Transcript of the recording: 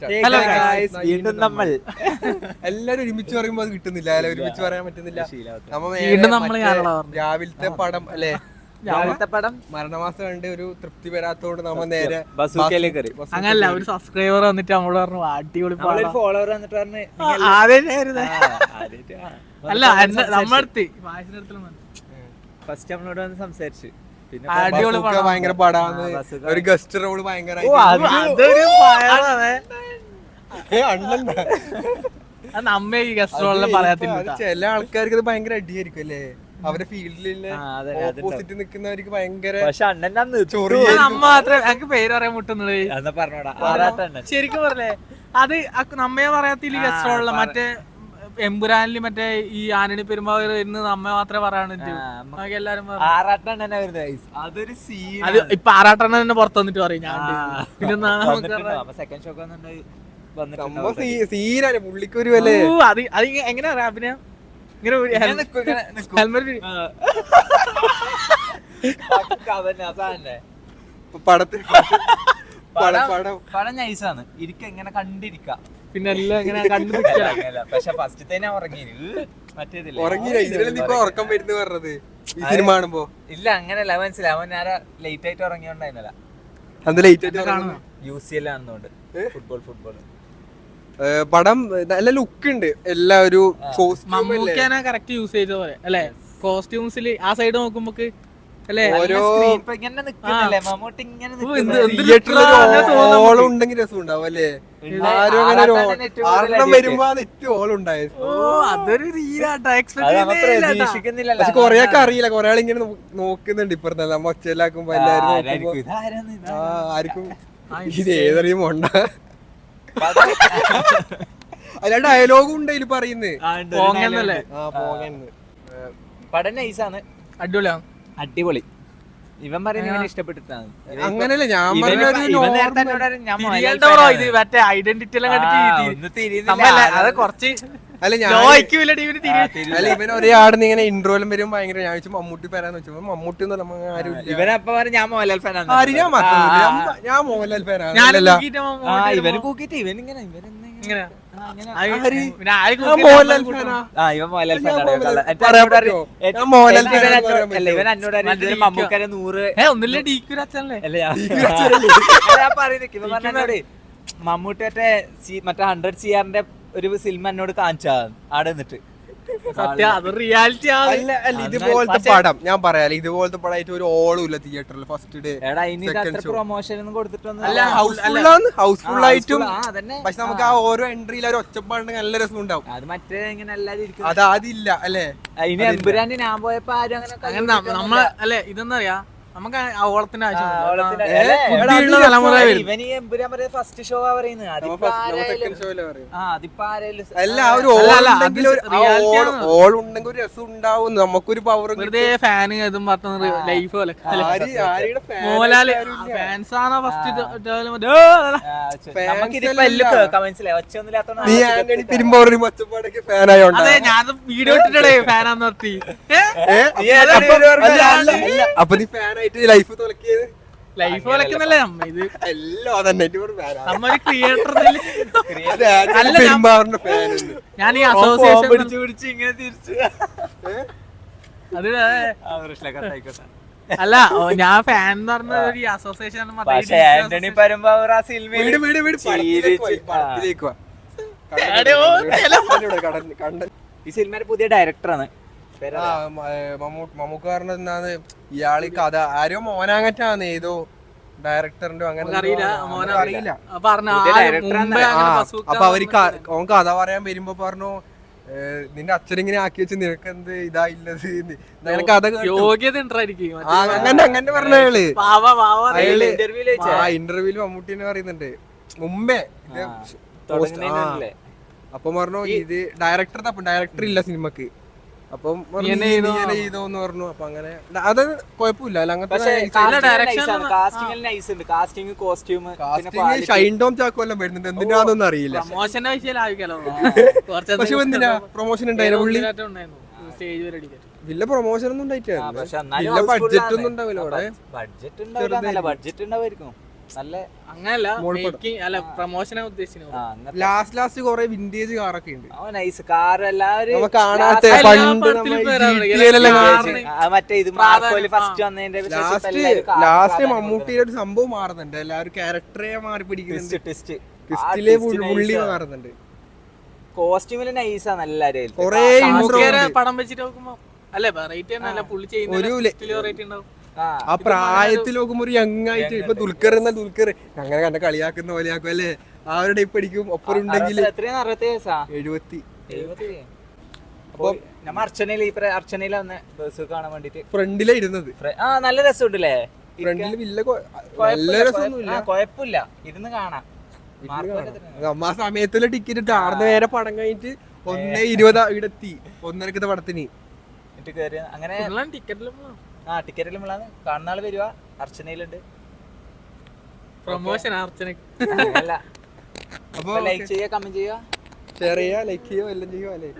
Hello guys, വീണ്ടും നമ്മൾ എല്ലാരും ഒരുമിച്ച് പറയുമ്പോ അത് കിട്ടുന്നില്ല, ഒരുമിച്ച് പറയാൻ പറ്റുന്നില്ല. രാവിലത്തെ പടം അല്ലെ, രാവിലത്തെ പടം മരണമാസം കണ്ട് ഒരു തൃപ്തി വരാത്തോണ്ട് നമ്മ നേരെ അങ്ങനല്ല. ഒരു സബ്സ്ക്രൈബർ വന്നിട്ട് നമ്മളോട് പറഞ്ഞു അടിപൊളി ഫോളോവർ വന്നിട്ട് പറഞ്ഞു അല്ല നമ്മളടുത്ത് ഫസ്റ്റ് നമ്മളോട് വന്ന് സംസാരിച്ചു. പിന്നെ അടിപൊളി ഭയങ്കര പടാന്ന്, ഒരു ഗസ്റ്റ് റോള് ഭയങ്കര നമ്മ ഈ ഗസ്റ്റ് റോളിനെ പറയാത്തില്ല. ചില ആൾക്കാർക്ക് ഇത് ഭയങ്കര അടിയായിരിക്കും അല്ലേ, അവരുടെ ഫീൽഡിലെ ഓപ്പോസിറ്റ് നിൽക്കുന്നവർക്ക് ഭയങ്കര. നമ്മ മാത്രമേ ഞങ്ങക്ക് പേര് പറയാൻ മുട്ടുന്നുള്ളൂ. ശരിക്കും പറഞ്ഞേ അത് നമ്മയെ പറയാത്തില്ല ഗസ്റ്റ് റോളില്. മറ്റേ എമ്പുരാനില് മറ്റേ ഈ ആനണി പെരുമാൾ ഇന്ന് നമ്മ മാത്രമേ പറയാനുള്ളൂ. എല്ലാരും അതൊരു സീൻ. അത് ഇപ്പൊ ആറാട്ടെണ്ണ തന്നെ പുറത്ത് വന്നിട്ട് പറയും ഞാൻ. സെക്കൻഡ് ഷോക്ക് സീനാണ് പുള്ളിക്കൊരു അല്ലേ. അത് അത് എങ്ങനെ അറിയാം അഭിനയം ഇങ്ങനെ പടത്തിൽ പടം നൈസാണ്, ഇരിക്ക എങ്ങനെ കണ്ടിരിക്കാം. പിന്നെ എല്ലാം ഇങ്ങനെ കണ്ടു. പക്ഷെ ഫസ്റ്റ് തന്നെ ഉറങ്ങി മറ്റേതില്ല, ഉറക്കം വരുന്ന പറഞ്ഞത് ഈ സിനിമ കാണുമ്പോ. ഇല്ല അങ്ങനല്ല, മനസ്സിലായി. അവൻ നേരെ ലേറ്റ് ആയിട്ട് ഉറങ്ങിയോണ്ടായിരുന്നല്ല, UCL ആണെന്നുകൊണ്ട്. ഫുട്ബോൾ പടം നല്ല ലുക്ക് ഉണ്ട്. എല്ലാവരും മമ്മൂക്കാനെ കറക്റ്റ് യൂസ് ചെയ്ത പോലെ അല്ലെ. കോസ്റ്റ്യൂംസിൽ ആ സൈഡ് നോക്കുമ്പോ അല്ലേ ഉണ്ടെങ്കിൽ രസം ഉണ്ടാവും അല്ലേ. ആരും അങ്ങനെ വരുമ്പോ ഓളുണ്ടായത്. പക്ഷെ കൊറേയൊക്കെ അറിയില്ല, കൊറേ ആളിങ്ങനെ നോക്കുന്നുണ്ട് ഇപ്പുറത്തെ നമ്മ ഒച്ചയിലാക്കുമ്പോ എല്ലാരും ആർക്കും ഇത് ഏതറിയുമ്പോണ്ട. അല്ല ഡയലോഗും ഉണ്ട് ഇതിൽ പറയുന്നത്. പടം നൈസാണ്, അടിപൊളിയാണ്, അടിപൊളി. ഇവൻ പറയുന്നത് ഇഷ്ടപ്പെട്ടിട്ടാണ്. അങ്ങനല്ല, ഞാൻ ഇത് മറ്റേ ഐഡന്റിറ്റി അത് കുറച്ച് അല്ല ഇവൻ ഒരേ ആടുന്ന് ഇങ്ങനെ ഇൻട്രോയിലും വരും ഭയങ്കര. ഞാൻ വെച്ചു മമ്മൂട്ടി പേരാന്ന് വെച്ചു, മമ്മൂട്ടി ആരും ഇവനപ്പ പറഞ്ഞു ഞാൻ മോഹൻലാൽ ഫാനാണ്. ഞാൻ മോഹൻലാൽ ഫാനാണ്. ഇവന് കൂക്കിട്ട് ഇവനിങ്ങനെ മമ്മൂക്കാരെ 100 ഒന്നില്ല ഡീക്കൂരച്ചല്ലേ മമ്മൂട്ടി മറ്റേ 100 CR ഒരു സിനിമ എന്നോട് കാണിച്ചാ ആടെ നിന്നിട്ട്. ഇതുപോലത്തെ പടം ഞാൻ പറയാം, ഇതുപോലത്തെ പടമായിട്ട് ഒരു ഓളും ഇല്ല തിയേറ്ററിൽ ഫസ്റ്റ് ഡേ. പ്രൊമോഷൻ ഒന്നും കൊടുത്തിട്ടൊന്നും ഹൗസ്ഫുൾ ആയിട്ടും. പക്ഷെ നമുക്ക് ആ ഓരോ എൻട്രിയിൽ ഒരു ഒച്ചപ്പാടുണ്ടെങ്കിൽ നല്ല രസം ഉണ്ടാവും. അത് മറ്റേ ഇങ്ങനെ എല്ലാരും അത് അതില്ല അല്ലേ. ഇനി എമ്പുരാന് ഞാൻ പോയപ്പോ ആരും അങ്ങനെ നമ്മള് അല്ലെ ഇതെന്താ പറയാ, നമുക്ക് ഓളത്തിന്റെ ഫസ്റ്റ് ഷോ ഓളുണ്ടെങ്കിൽ ഒരു രസം ഉണ്ടാവും, നമുക്കൊരു പവർ. വെറുതെ ഫാന് ഇതും പറഞ്ഞ ലൈഫ് പോലെ. മോഹൻലാല് ഫാൻസ് ആണോ ഫസ്റ്റ് ഫാനായോണ്ട് ഞാൻ വീഡിയോ ഇട്ടിട്ടേ ഫാനാന്ന് നിർത്തി. അപ്പൊ നീ ഫാനായിട്ട് ലൈഫ് തുലക്കിയത്? ലൈഫ് തുലക്കുന്നല്ലേ നമ്മ ഇത് എല്ലാം തന്നെ. നമ്മ ക്രിയേറ്റർ. ഞാൻ ഈ അസോസിയേഷൻ പിടിച്ച് ഇങ്ങനെ തിരിച്ചു അത് അല്ല, ഞാൻ ഫാൻ എന്ന് പറഞ്ഞ ഒരു അസോസിയേഷൻ. ഈ സിനിമയുടെ പുതിയ ഡയറക്ടറാണ്. മമ്മൂക്കാരൻ എന്നാണ് ഇയാള് കഥ ആരോ മോനാങ്ങറ്റാന്ന് ഏതോ ഡയറക്ടറിന്റെ അങ്ങനെ അറിയില്ല. അപ്പൊ അവർക്ക് ഓൻ കഥ പറയാൻ വരുമ്പോ പറഞ്ഞു, നിന്റെ അച്ഛനിങ്ങനെ ആക്കി വെച്ച് നിനക്ക് എന്ത് ഇതായില്ലത് കഥ യോഗ്യത അങ്ങനെ പറഞ്ഞയാള് ഇന്റർവ്യൂല് മമ്മൂട്ടിനെ പറയുന്നുണ്ട് മുമ്പേ. അപ്പൊ പറഞ്ഞു ഇത് ഡയറക്ടർ ഇല്ല സിനിമക്ക്. അപ്പം ചെയ്തോന്ന് പറഞ്ഞു. അപ്പൊ അങ്ങനെ അത് കുഴപ്പമില്ല. ഷൈൻ ടോം ചാക്കോ എല്ലാം വരുന്നുണ്ട്, എന്തിനാന്നൊന്നും അറിയില്ല. പക്ഷെ എന്തിനാ പ്രൊമോഷൻ ഉണ്ടായില്ല പുള്ളി. വലിയ പ്രൊമോഷൻ ഒന്നും ഉണ്ടായിട്ടില്ല, ബഡ്ജറ്റ് ഒന്നും ഉണ്ടാവില്ല അവിടെ. ബഡ്ജറ്റ് ഉണ്ടാവുമായിരിക്കും. നല്ല അങ്ങനല്ല മോൾപ്പടം. making- അല്ല പ്രൊമോഷനാ ഉദ്ദേശിച്ചത്. ആ, അങ്ങനത്തെ ലാസ്റ്റ് കൊറേ വിന്റേജ് കാറൊക്കെ ഉണ്ട് നൈസ് കാർ എല്ലാവരും നമ്മ കാണാത്ത എല്ലാ പണ്ട് പടത്തിലും നമ്മൾ വരാറുണ്ട്. GTA ലെല്ലാം കാറിന് കാണിച്ച മറ്റേ ഇത് മാർക്കോല് ഫസ്റ്റ് വന്നതിന്റെ ലാസ്റ്റ് മമ്മൂട്ടിയുടെ ഒരു സംഭവം മാറുന്നുണ്ട് എല്ലാവരും ക്യാരക്ടറെ മാറി പിടിക്കുന്നുണ്ട് ക്രിസ്റ്റിലെ പുള്ളി മാറുന്നുണ്ട് കോസ്റ്റ്യൂമില് നൈസാ നല്ല കൊറേ കാസ്കേരെ പടം വെച്ചിട്ട് നോക്കുമ്പോ അല്ലേ വെറൈറ്റി തന്നെ അല്ല പുള്ളി ഒരു ചെയ്യുന്ന വെറൈറ്റി ഉണ്ടാവും. ആ പ്രായത്തിൽ നോക്കുമ്പോ ഒരു യങ് ആയിട്ട് ഇപ്പൊ ദുൽഖർ അങ്ങനെ കണ്ട കളിയാക്കുന്ന പോലെയാക്കും അല്ലേ ആ ഒരു ടൈപ്പ് അടിക്കും ഒപ്പം ഉണ്ടെങ്കിൽ 70 അപ്പൊ നമ്മ അർച്ചനയില് വന്ന ബസ് കാണാൻ വേണ്ടിട്ട് ഫ്രണ്ടിലാ ഇരുന്നത് ആ നല്ല രസമുണ്ടല്ലേ ഫ്രണ്ടില് നല്ല രസമൊന്നുമില്ല കൊഴപ്പില്ല ഇരുന്ന് കാണാം നമ്മ ആ സമയത്തുള്ള ടിക്കറ്റ് ഇട്ട് ആർന്ന് നേരെ പടം കഴിഞ്ഞിട്ട് 1:20 ഇവിടെ എത്തി 1:30 പടത്തിന് എന്നിട്ട് കേറി അങ്ങനെ ടിക്കറ്റിലും ടിക്കറ്റിലും കാണുന്ന ആള് വരുക അർച്ചനയിലുണ്ട് പ്രൊമോഷൻ അർച്ചനക്ക്. അപ്പൊ ലൈക്ക് ചെയ്യുക കമന്റ് ചെയ്യുക ഷെയർ ചെയ്യുക ലൈക്ക് ചെയ്യുക എല്ലാം ചെയ്യുക അല്ലേ